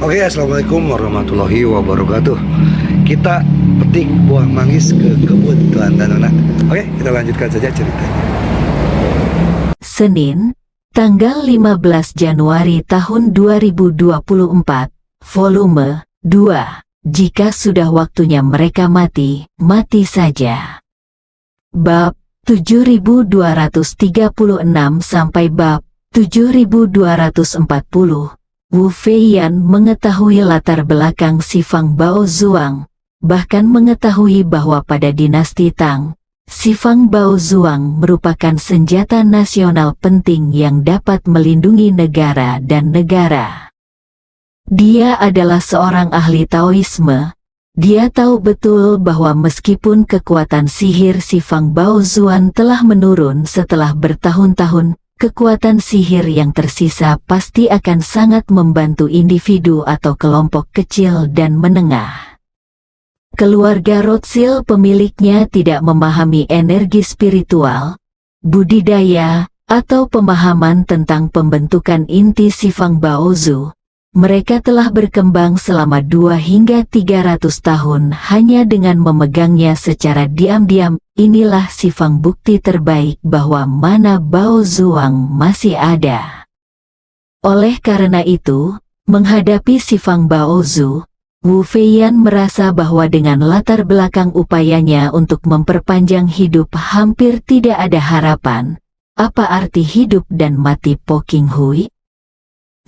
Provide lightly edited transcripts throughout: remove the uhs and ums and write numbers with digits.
Oke, assalamualaikum warahmatullahi wabarakatuh. Kita petik buah manggis ke kebun Tuan Tanuna. Oke, kita lanjutkan saja ceritanya. Senin, tanggal 15 Januari tahun 2024, volume 2. Jika sudah waktunya mereka mati, mati saja. Bab 7236 sampai bab 7240. Wu Feiyan mengetahui latar belakang si Fang Baozuang, bahkan mengetahui bahwa pada dinasti Tang, si Fang Baozuang merupakan senjata nasional penting yang dapat melindungi negara dan negara. Dia adalah seorang ahli Taoisme. Dia tahu betul bahwa meskipun kekuatan sihir si Fang Baozuan telah menurun setelah bertahun-tahun, kekuatan sihir yang tersisa pasti akan sangat membantu individu atau kelompok kecil dan menengah. Keluarga Rothschild pemiliknya tidak memahami energi spiritual, budidaya, atau pemahaman tentang pembentukan inti si Fang Baozu. Mereka telah berkembang selama 2 hingga 300 tahun hanya dengan memegangnya secara diam-diam. Inilah si Fang bukti terbaik bahwa mana Baozuang masih ada. Oleh karena itu, menghadapi si Fang Baozu, Wu Feiyan merasa bahwa dengan latar belakang upayanya untuk memperpanjang hidup hampir tidak ada harapan. Apa arti hidup dan mati Po Qing Hui?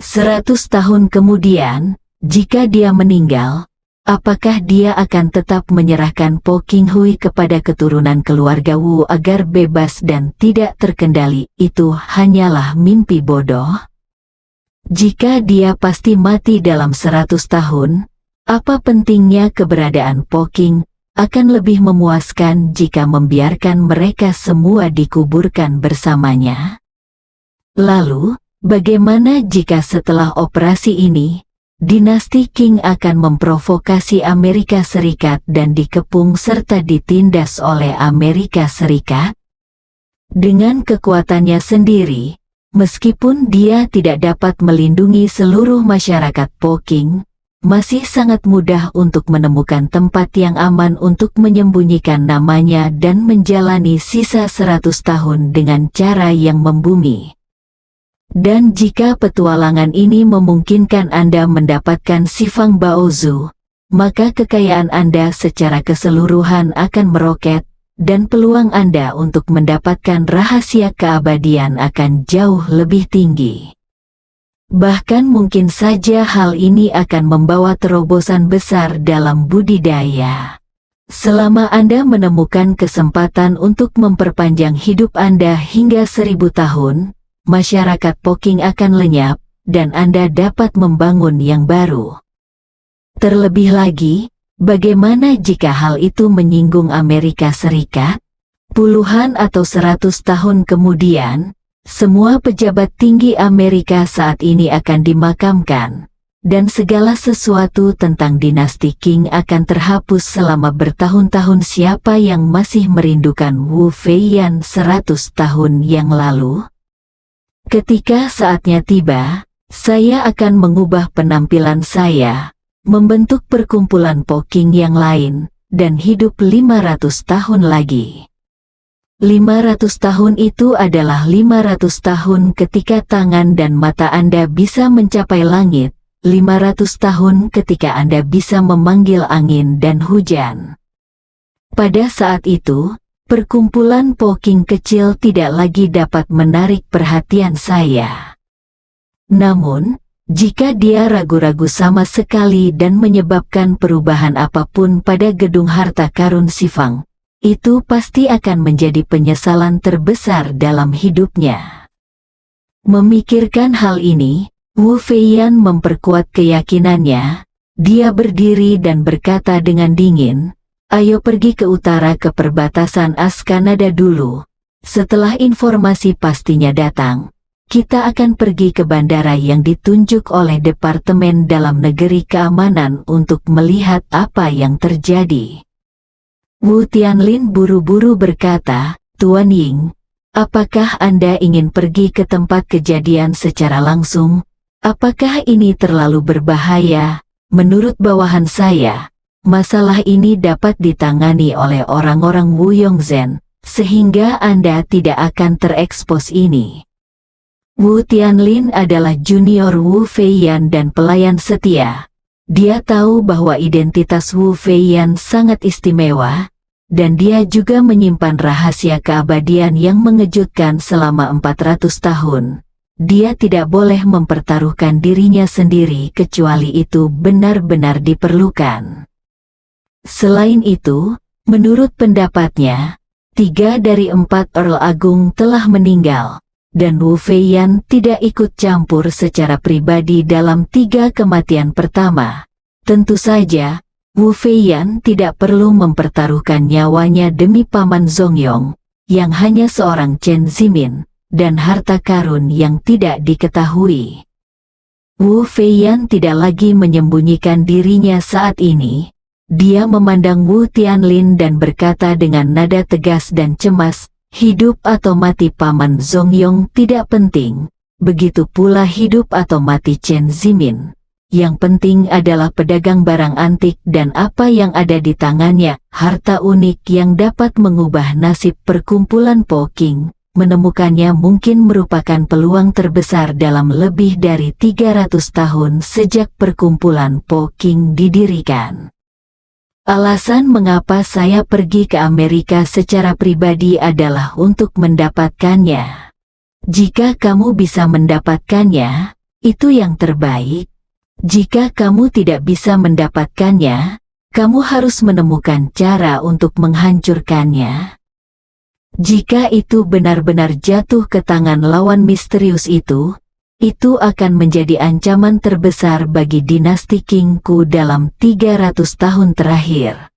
100 tahun kemudian, jika dia meninggal, apakah dia akan tetap menyerahkan Po Qing Hui kepada keturunan keluarga Wu agar bebas dan tidak terkendali? Itu hanyalah mimpi bodoh. Jika dia pasti mati dalam 100 tahun, apa pentingnya keberadaan Po Qing? Akan lebih memuaskan jika membiarkan mereka semua dikuburkan bersamanya. Lalu, bagaimana jika setelah operasi ini, dinasti Qing akan memprovokasi Amerika Serikat dan dikepung serta ditindas oleh Amerika Serikat? Dengan kekuatannya sendiri, meskipun dia tidak dapat melindungi seluruh masyarakat Po Qing, masih sangat mudah untuk menemukan tempat yang aman untuk menyembunyikan namanya dan menjalani sisa 100 tahun dengan cara yang membumi. Dan jika petualangan ini memungkinkan Anda mendapatkan si Fang Baozu, maka kekayaan Anda secara keseluruhan akan meroket, dan peluang Anda untuk mendapatkan rahasia keabadian akan jauh lebih tinggi. Bahkan mungkin saja hal ini akan membawa terobosan besar dalam budidaya. Selama Anda menemukan kesempatan untuk memperpanjang hidup Anda hingga 1000 tahun, masyarakat Po Qing akan lenyap, dan Anda dapat membangun yang baru. Terlebih lagi, bagaimana jika hal itu menyinggung Amerika Serikat? Puluhan atau 100 tahun kemudian, semua pejabat tinggi Amerika saat ini akan dimakamkan, dan segala sesuatu tentang dinasti Qing akan terhapus selama bertahun-tahun. Siapa yang masih merindukan Wu Feiyan 100 tahun yang lalu? Ketika saatnya tiba, saya akan mengubah penampilan saya, membentuk perkumpulan Po Qing yang lain, dan hidup 500 tahun lagi. 500 tahun itu adalah 500 tahun ketika tangan dan mata Anda bisa mencapai langit, 500 tahun ketika Anda bisa memanggil angin dan hujan. Pada saat itu, perkumpulan Po Qing kecil tidak lagi dapat menarik perhatian saya. Namun, jika dia ragu-ragu sama sekali dan menyebabkan perubahan apapun pada gedung harta karun si Fang, itu pasti akan menjadi penyesalan terbesar dalam hidupnya. Memikirkan hal ini, Wu Feiyan memperkuat keyakinannya. Dia berdiri dan berkata dengan dingin, "Ayo pergi ke utara ke perbatasan As Kanada dulu. Setelah informasi pastinya datang, kita akan pergi ke bandara yang ditunjuk oleh Departemen Dalam Negeri Keamanan untuk melihat apa yang terjadi." Wu Tianlin buru-buru berkata, "Tuan Ying, apakah Anda ingin pergi ke tempat kejadian secara langsung? Apakah ini terlalu berbahaya? Menurut bawahan saya, masalah ini dapat ditangani oleh orang-orang Wu Yongzhen, sehingga Anda tidak akan terekspos ini. Wu Tianlin adalah junior Wu Feiyan dan pelayan setia. Dia tahu bahwa identitas Wu Feiyan sangat istimewa, dan dia juga menyimpan rahasia keabadian yang mengejutkan selama 400 tahun. Dia tidak boleh mempertaruhkan dirinya sendiri kecuali itu benar-benar diperlukan. Selain itu, menurut pendapatnya, 3 dari 4 Earl Agung telah meninggal, dan Wu Feiyan tidak ikut campur secara pribadi dalam 3 kematian pertama. Tentu saja, Wu Feiyan tidak perlu mempertaruhkan nyawanya demi paman Zongyong, yang hanya seorang Chen Zimin, dan harta karun yang tidak diketahui. Wu Feiyan tidak lagi menyembunyikan dirinya saat ini. Dia memandang Wu Tianlin dan berkata dengan nada tegas dan cemas, "Hidup atau mati paman Zongyong tidak penting, begitu pula hidup atau mati Chen Zimin. Yang penting adalah pedagang barang antik dan apa yang ada di tangannya, harta unik yang dapat mengubah nasib perkumpulan Po King. Menemukannya mungkin merupakan peluang terbesar dalam lebih dari 300 tahun sejak perkumpulan Po King didirikan. Alasan mengapa saya pergi ke Amerika secara pribadi adalah untuk mendapatkannya. Jika kamu bisa mendapatkannya, itu yang terbaik. Jika kamu tidak bisa mendapatkannya, kamu harus menemukan cara untuk menghancurkannya. Jika itu benar-benar jatuh ke tangan lawan misterius itu akan menjadi ancaman terbesar bagi dinasti Qingku dalam 300 tahun terakhir."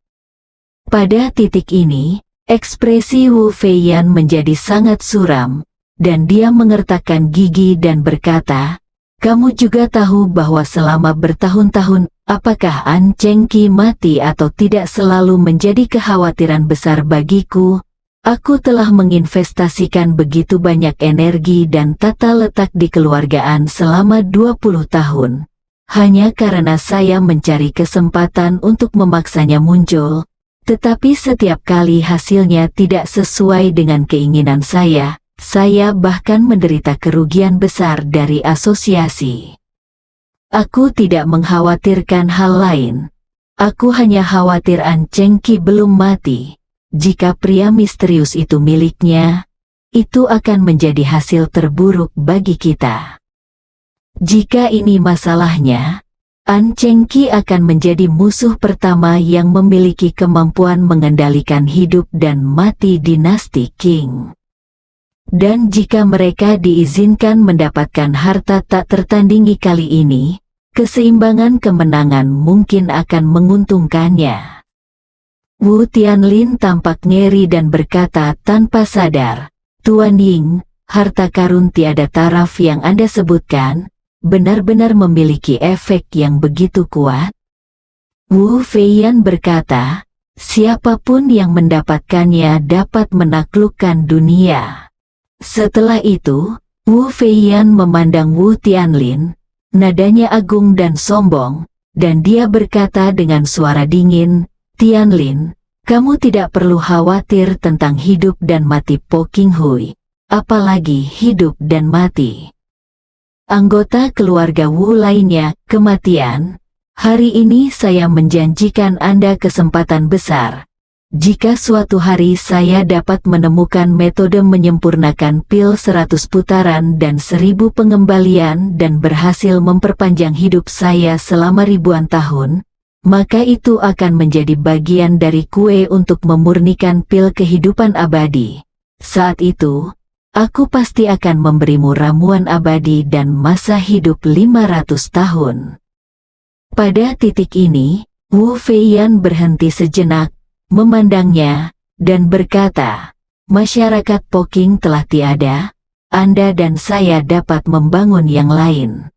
Pada titik ini, ekspresi Wu Feiyan menjadi sangat suram, dan dia mengertakkan gigi dan berkata, "Kamu juga tahu bahwa selama bertahun-tahun, apakah An Chengqi mati atau tidak selalu menjadi kekhawatiran besar bagiku. Aku telah menginvestasikan begitu banyak energi dan tata letak di keluargaan selama 20 tahun. Hanya karena saya mencari kesempatan untuk memaksanya muncul, tetapi setiap kali hasilnya tidak sesuai dengan keinginan saya bahkan menderita kerugian besar dari asosiasi. Aku tidak mengkhawatirkan hal lain. Aku hanya khawatir An Chengqi belum mati. Jika pria misterius itu miliknya, itu akan menjadi hasil terburuk bagi kita. Jika ini masalahnya, An Chengqi akan menjadi musuh pertama yang memiliki kemampuan mengendalikan hidup dan mati dinasti Qing. Dan jika mereka diizinkan mendapatkan harta tak tertandingi kali ini, keseimbangan kemenangan mungkin akan menguntungkannya." Wu Tianlin tampak ngeri dan berkata tanpa sadar, "Tuan Ying, harta karun tiada taraf yang Anda sebutkan, benar-benar memiliki efek yang begitu kuat?" Wu Feiyan berkata, "Siapapun yang mendapatkannya dapat menaklukkan dunia." Setelah itu, Wu Feiyan memandang Wu Tianlin, nadanya agung dan sombong, dan dia berkata dengan suara dingin, "Tianlin, kamu tidak perlu khawatir tentang hidup dan mati Po Qinghui, apalagi hidup dan mati anggota keluarga Wu lainnya, kematian. Hari ini saya menjanjikan Anda kesempatan besar. Jika suatu hari saya dapat menemukan metode menyempurnakan pil 100 putaran dan 1000 pengembalian dan berhasil memperpanjang hidup saya selama ribuan tahun, maka itu akan menjadi bagian dari kue untuk memurnikan pil kehidupan abadi. Saat itu, aku pasti akan memberimu ramuan abadi dan masa hidup 500 tahun. Pada titik ini, Wu Feiyan berhenti sejenak, memandangnya, dan berkata, "Masyarakat Po Qing telah tiada, Anda dan saya dapat membangun yang lain.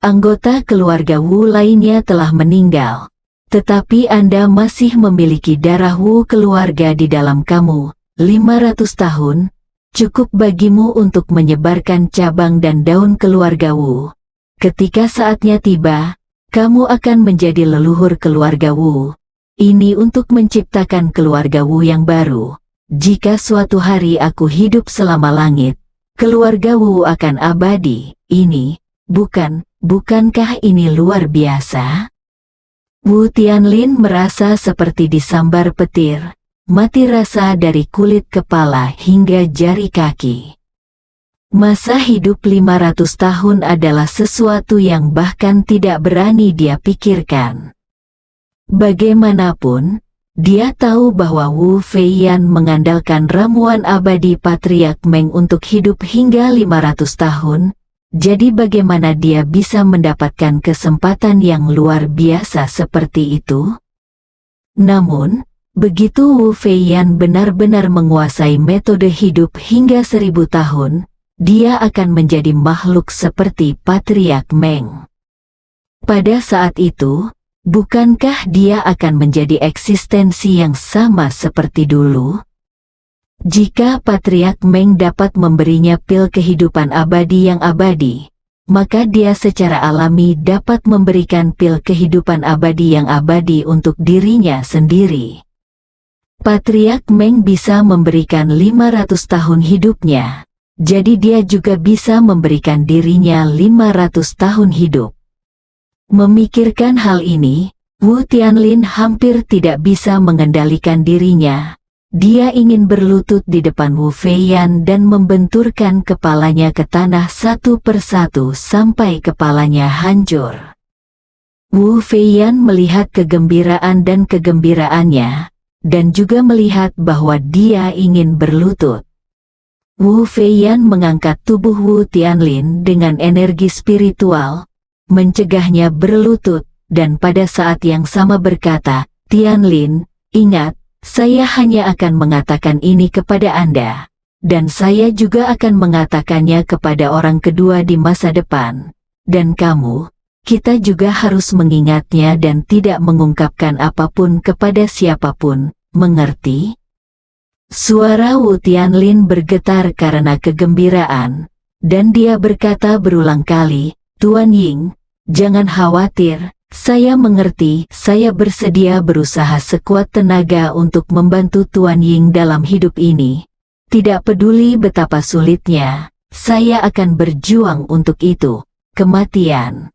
Anggota keluarga Wu lainnya telah meninggal, tetapi Anda masih memiliki darah Wu keluarga di dalam kamu. 500 tahun, cukup bagimu untuk menyebarkan cabang dan daun keluarga Wu. Ketika saatnya tiba, kamu akan menjadi leluhur keluarga Wu. Ini untuk menciptakan keluarga Wu yang baru. Jika suatu hari aku hidup selama langit, keluarga Wu akan abadi. Bukankah ini luar biasa? Wu Tianlin merasa seperti disambar petir, mati rasa dari kulit kepala hingga jari kaki. Masa hidup 500 tahun adalah sesuatu yang bahkan tidak berani dia pikirkan. Bagaimanapun, dia tahu bahwa Wu Feiyan mengandalkan ramuan abadi Patriark Meng untuk hidup hingga 500 tahun, jadi bagaimana dia bisa mendapatkan kesempatan yang luar biasa seperti itu? Namun, begitu Wu Feiyan benar-benar menguasai metode hidup hingga 1000 tahun, dia akan menjadi makhluk seperti Patriark Meng. Pada saat itu, bukankah dia akan menjadi eksistensi yang sama seperti dulu? Jika Patriark Meng dapat memberinya pil kehidupan abadi yang abadi, maka dia secara alami dapat memberikan pil kehidupan abadi yang abadi untuk dirinya sendiri. Patriark Meng bisa memberikan 500 tahun hidupnya, jadi dia juga bisa memberikan dirinya 500 tahun hidup. Memikirkan hal ini, Wu Tianlin hampir tidak bisa mengendalikan dirinya. Dia ingin berlutut di depan Wu Feiyan dan membenturkan kepalanya ke tanah satu persatu sampai kepalanya hancur. Wu Feiyan melihat kegembiraan dan kegembiraannya, dan juga melihat bahwa dia ingin berlutut. Wu Feiyan mengangkat tubuh Wu Tianlin dengan energi spiritual, mencegahnya berlutut, dan pada saat yang sama berkata, "Tianlin, ingat, saya hanya akan mengatakan ini kepada Anda, dan saya juga akan mengatakannya kepada orang kedua di masa depan. Dan kamu, kita juga harus mengingatnya dan tidak mengungkapkan apapun kepada siapapun, mengerti?" Suara Wu Tianlin bergetar karena kegembiraan, dan dia berkata berulang kali, "Tuan Ying, jangan khawatir, saya mengerti, saya bersedia berusaha sekuat tenaga untuk membantu Tuan Ying dalam hidup ini. Tidak peduli betapa sulitnya, saya akan berjuang untuk itu, kematian."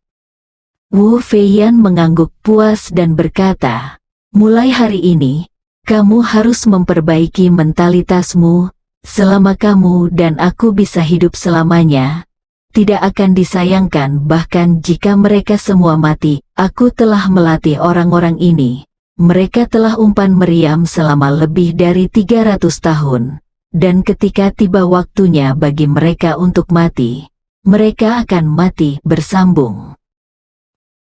Wu Feiyan mengangguk puas dan berkata, "Mulai hari ini, kamu harus memperbaiki mentalitasmu. Selama kamu dan aku bisa hidup selamanya, tidak akan disayangkan bahkan jika mereka semua mati. Aku telah melatih orang-orang ini. Mereka telah umpan meriam selama lebih dari 300 tahun. Dan ketika tiba waktunya bagi mereka untuk mati, mereka akan mati bersambung."